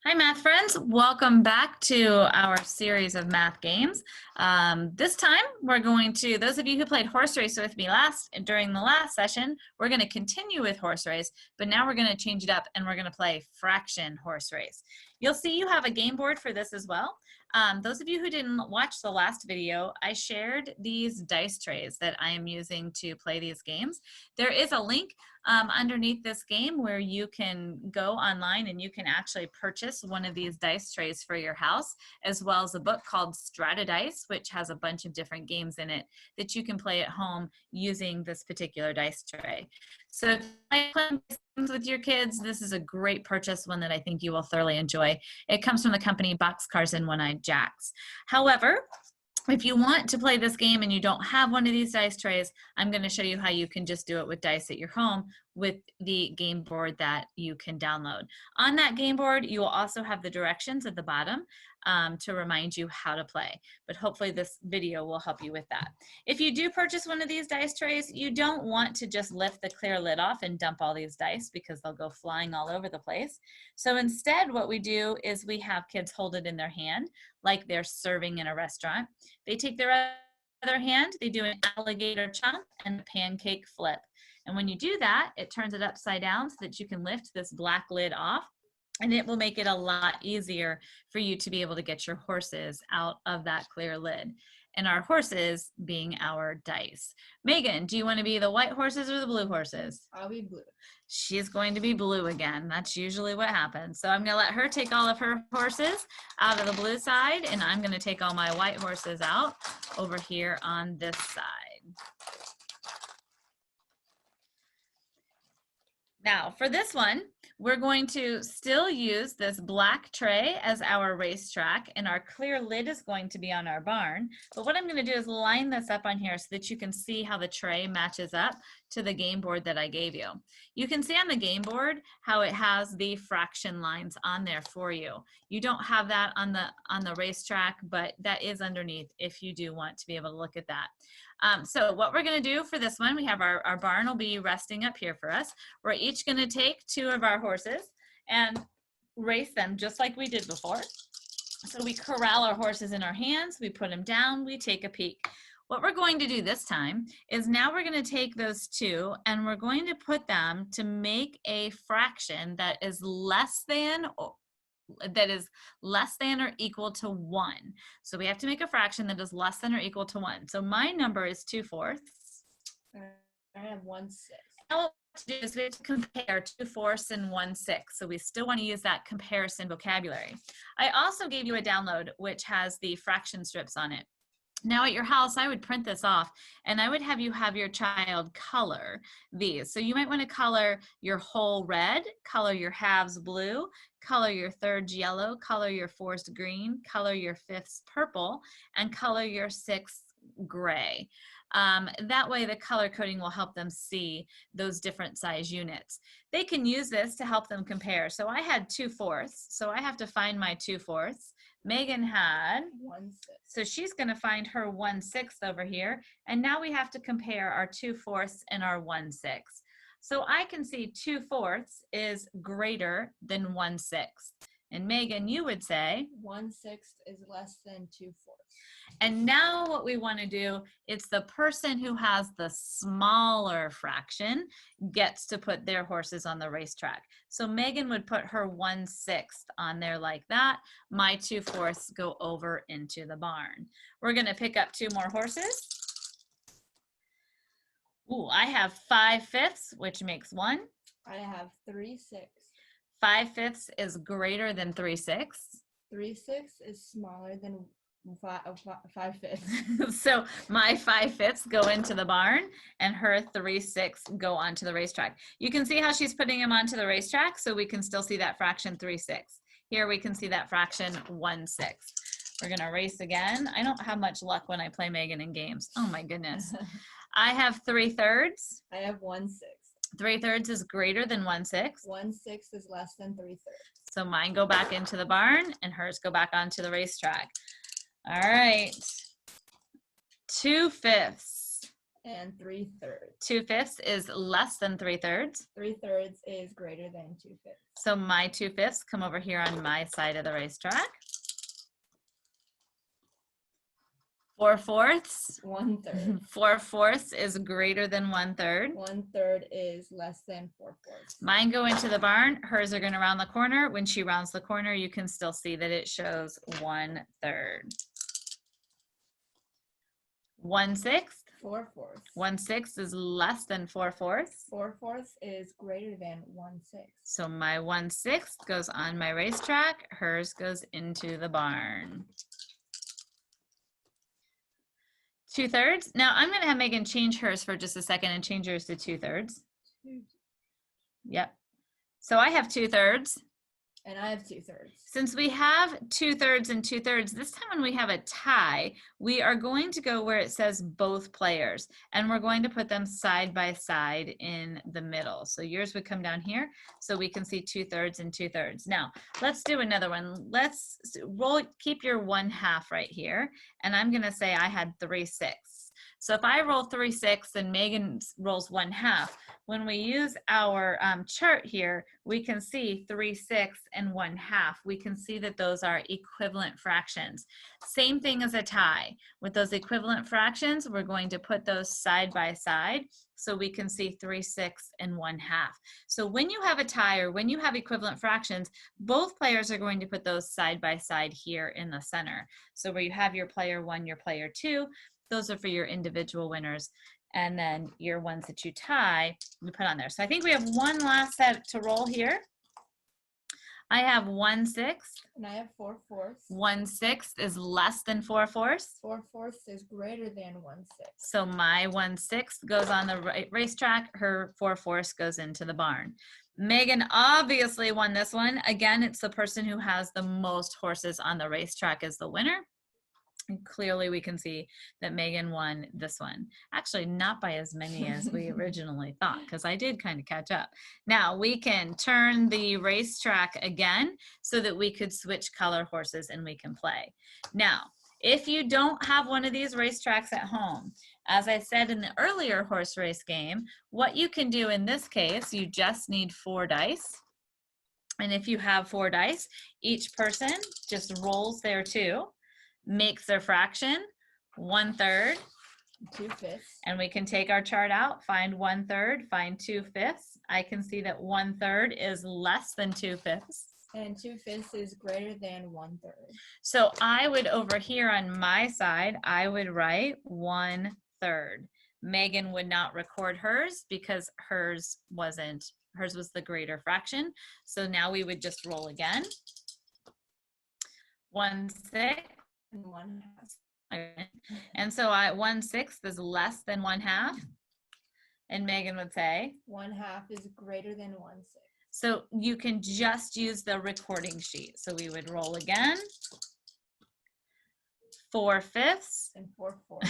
Hi, math friends. Welcome back to our series of math games. This time, we're going to, those of you who played horse race with me during the last session, we're going to continue with horse race, but now we're going to change it up and we're going to play fraction horse race. You'll see you have a game board for this as well. Those of you who didn't watch the last video, I shared these dice trays that I am using to play these games. There is a link underneath this game where you can go online and you can actually purchase one of these dice trays for your house, as well as a book called Dice, which has a bunch of different games in it that you can play at home using this particular dice tray. So if you like playing games with your kids, this is a great purchase, one that I think you will thoroughly enjoy. It comes from the company Boxcars and One-Eyed Jacks. However, if you want to play this game and you don't have one of these dice trays, I'm going to show you how you can just do it with dice at your home with the game board that you can download. On that game board, you will also have the directions at the bottom to remind you how to play. But hopefully this video will help you with that. If you do purchase one of these dice trays, you don't want to just lift the clear lid off and dump all these dice because they'll go flying all over the place. So instead, what we do is we have kids hold it in their hand like they're serving in a restaurant. They take their other hand, they do an alligator chomp and a pancake flip. And when you do that, it turns it upside down so that you can lift this black lid off, and it will make it a lot easier for you to be able to get your horses out of that clear lid. And our horses being our dice. Megan, do you want to be the white horses or the blue horses? I'll be blue. She's going to be blue again. That's usually what happens. So I'm going to let her take all of her horses out of the blue side, and I'm going to take all my white horses out over here on this side. Now for this one, we're going to still use this black tray as our racetrack, and our clear lid is going to be on our barn. But what I'm going to do is line this up on here so that you can see how the tray matches up to the game board that I gave you. You can see on the game board how it has the fraction lines on there for you. You don't have that on the racetrack, but that is underneath if you do want to be able to look at that. So what we're going to do for this one, we have our barn will be resting up here for us. We're each going to take two of our horses and race them just like we did before. So we corral our horses in our hands, we put them down, we take a peek. What we're going to do this time is now we're going to take those two and we're going to put them to make a fraction that is less than or equal to 1. So we have to make a fraction that is less than or equal to 1. So my number is 2/4. I have 1/6. Now what we have to do is we have to compare 2/4 and 1/6. So we still want to use that comparison vocabulary. I also gave you a download which has the fraction strips on it. Now at your house, I would print this off and I would have you have your child color these. So you might want to color your whole red, color your halves blue, color your thirds yellow, color your fourths green, color your fifths purple, and color your sixths gray. That way the color coding will help them see those different size units. They can use this to help them compare. So I had 2/4, so I have to find my 2/4. Megan had 1/6. So she's going to find her 1/6 over here. And now we have to compare our 2/4 and our 1/6. So I can see 2/4 is greater than 1/6. And Megan, you would say 1/6 is less than 2/4. And now what we want to do, it's the person who has the smaller fraction gets to put their horses on the racetrack. So Megan would put her 1/6 on there like that. My 2/4 go over into the barn. We're going to pick up two more horses. Ooh, I have 5/5, which makes 1. I have 3/6. 5/5 is greater than 3/6. 3/6 is smaller than 5/5. So my 5/5 go into the barn and her 3/6 go onto the racetrack. You can see how she's putting them onto the racetrack, so we can still see that fraction 3/6. Here we can see that fraction 1/6. We're gonna race again. I don't have much luck when I play Megan in games. Oh my goodness. I have 3/3. I have 1/6. 3/3 is greater than 1/6. 1/6 is less than 3/3. So mine go back into the barn and hers go back onto the racetrack. All right. 2/5. And 3/3. 2/5 is less than 3/3. 3/3 is greater than 2/5. So my 2/5 come over here on my side of the racetrack. 4/4. 1/3. 4/4 is greater than 1/3. 1/3 is less than 4/4. Mine go into the barn. Hers are going to round the corner. When she rounds the corner, you can still see that it shows 1/3. 1/6. 4/4. 1/6 is less than 4/4. 4/4 is greater than 1/6. So my 1/6 goes on my racetrack. Hers goes into the barn. 2/3. Now I'm going to have Megan change hers for just a second and change yours to 2/3. Yep. So I have 2/3. And I have 2/3. Since we have 2/3 and 2/3, this time when we have a tie, we are going to go where it says both players, and we're going to put them side by side in the middle. So yours would come down here, so we can see 2/3 and 2/3. Now, let's do another one. Let's roll, keep your 1/2 right here, and I'm gonna say I had 3/6. So if I roll 3/6 and Megan rolls 1/2, when we use our chart here, we can see 3/6 and 1/2. We can see that those are equivalent fractions. Same thing as a tie. With those equivalent fractions, we're going to put those side by side so we can see 3/6 and 1/2. So when you have a tie or when you have equivalent fractions, both players are going to put those side by side here in the center. So where you have your player 1, your player 2, those are for your individual winners. And then your ones that you tie, you put on there. So I think we have one last set to roll here. I have 1/6. And I have 4/4. 1/6 is less than 4/4. 4/4 is greater than 1/6. So my 1/6 goes on the racetrack. Her 4/4 goes into the barn. Megan obviously won this one. Again, it's the person who has the most horses on the racetrack is the winner. And clearly we can see that Megan won this one. Actually, not by as many as we originally thought, because I did kind of catch up. Now we can turn the racetrack again so that we could switch color horses and we can play. Now, if you don't have one of these racetracks at home, as I said in the earlier horse race game, what you can do in this case, you just need 4 dice. And if you have 4 dice, each person just rolls their 2. Makes their fraction 1/3. 2/5. And we can take our chart out, find 1/3, find 2/5. I can see that 1/3 is less than 2/5. And 2/5 is greater than 1/3. So I would, over here on my side, I would write 1/3. Megan would not record hers because hers was the greater fraction. So now we would just roll again. 1/6. And 1/2. And so 1/6 is less than 1/2. And Megan would say 1/2 is greater than 1/6. so you can just use the recording sheet. So we would roll again. 4/5. And 4/4.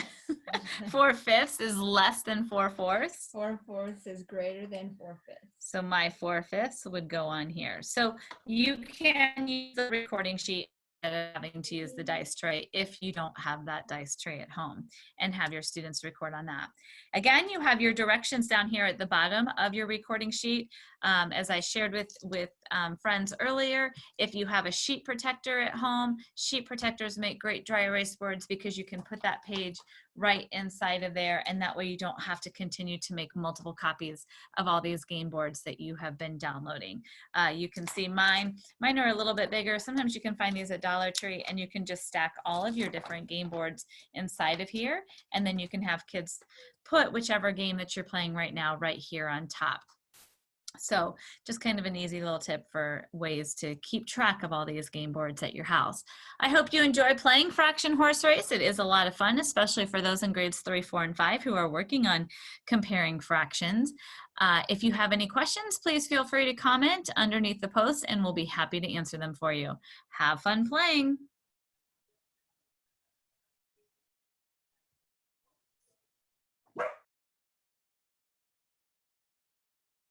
4/5 is less than 4/4. 4/4 is greater than 4/5. So my 4/5 would go on here. So you can use the recording sheet instead of having to use the dice tray if you don't have that dice tray at home, and have your students record on that. Again, you have your directions down here at the bottom of your recording sheet. As I shared with friends earlier, if you have a sheet protector at home, sheet protectors make great dry erase boards because you can put that page right inside of there, and that way you don't have to continue to make multiple copies of all these game boards that you have been downloading. You can see mine are a little bit bigger. Sometimes you can find these at Dollar Tree, and you can just stack all of your different game boards inside of here, and then you can have kids put whichever game that you're playing right now right here on top. So just kind of an easy little tip for ways to keep track of all these game boards at your house. I hope you enjoy playing Fraction Horse Race. It is a lot of fun, especially for those in grades 3, 4, and 5 who are working on comparing fractions. If you have any questions, please feel free to comment underneath the post and we'll be happy to answer them for you. Have fun playing.